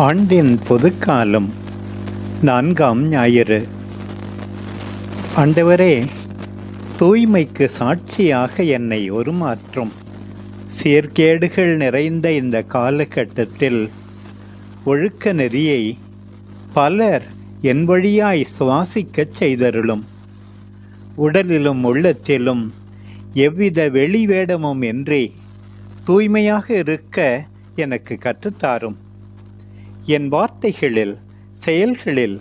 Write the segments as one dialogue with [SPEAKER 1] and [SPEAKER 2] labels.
[SPEAKER 1] ஆண்டின் பொதுக்காலம் 4ஆம் ஞாயிறு. ஆண்டவரே, தூய்மைக்கு சாட்சியாக என்னை உருமாற்றும். சீர்கேடுகள் நிறைந்த இந்த காலகட்டத்தில் ஒழுக்க நெறியை பலர் என் வழியாய் சுவாசிக்கச் செய்தருளும். உடலிலும் உள்ளத்திலும் எவ்வித வெளிவேடமும் இன்றி தூய்மையாக இருக்க எனக்கு கற்றுத்தாரும். என் வார்த்தைகளில், செயல்களில்,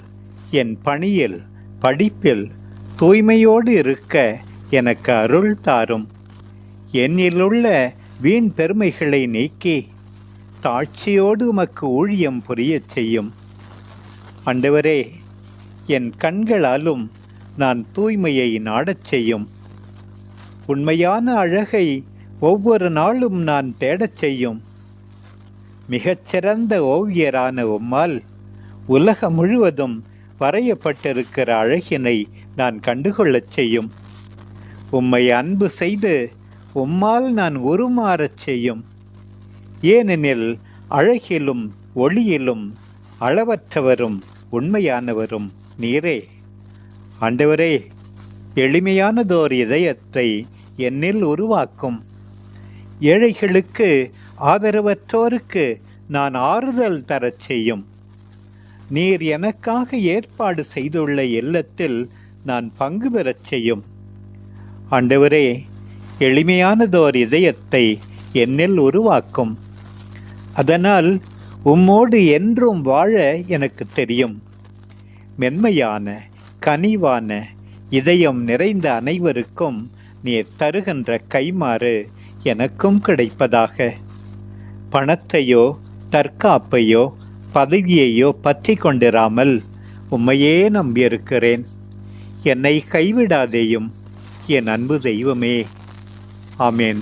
[SPEAKER 1] என் பணியில், படிப்பில் தூய்மையோடு இருக்க எனக்கு அருள் தாரும். என்னிலுள்ள வீண் பெருமைகளை நீக்கி தாட்சியோடு உமக்கு ஊழியம் புரியச் செய்யும். ஆண்டவரே, என் கண்களாலும் நான் தூய்மையை நாடச் செய்யும். உண்மையான அழகை ஒவ்வொரு நாளும் நான் தேடச் செய்யும். மிகச்சிறந்த ஓவியரான உம்மால் உலகம் முழுவதும் வரையப்பட்டிருக்கிற அழகினை நான் கண்டுகொள்ளச் செய்யும். உம்மை அன்பு செய்து உம்மால் நான் உருமாறச் செய்யும். ஏனெனில் அழகிலும் ஒளியிலும் அளவற்றவரும் உண்மையானவரும் நீரே. ஆண்டவரே, எளிமையானதோர் இதயத்தை என்னில் உருவாக்கும். ஏழைகளுக்கு, ஆதரவற்றோருக்கு நான் ஆறுதல் தரச் செய்யும். நீர் எனக்காக ஏற்பாடு செய்துள்ள இல்லத்தில் நான் பங்கு பெறச் செய்யும். ஆண்டவரே, எளிமையானதோர் இதயத்தை என்னில் உருவாக்கும். அதனால் உம்மோடு என்றும் வாழ எனக்கு தெரியும். மென்மையான, கனிவான இதயம் நிறைந்த அனைவருக்கும் நீர் தருகின்ற கைமாறு எனக்கும் கிடைப்பதாக. பணத்தையோ தற்காப்பையோ பதவியையோ பற்றி கொண்டிராமல் உம்மையே நம்பியிருக்கிறேன். என்னை கைவிடாதேயும் என் அன்பு தெய்வமே. ஆமேன்.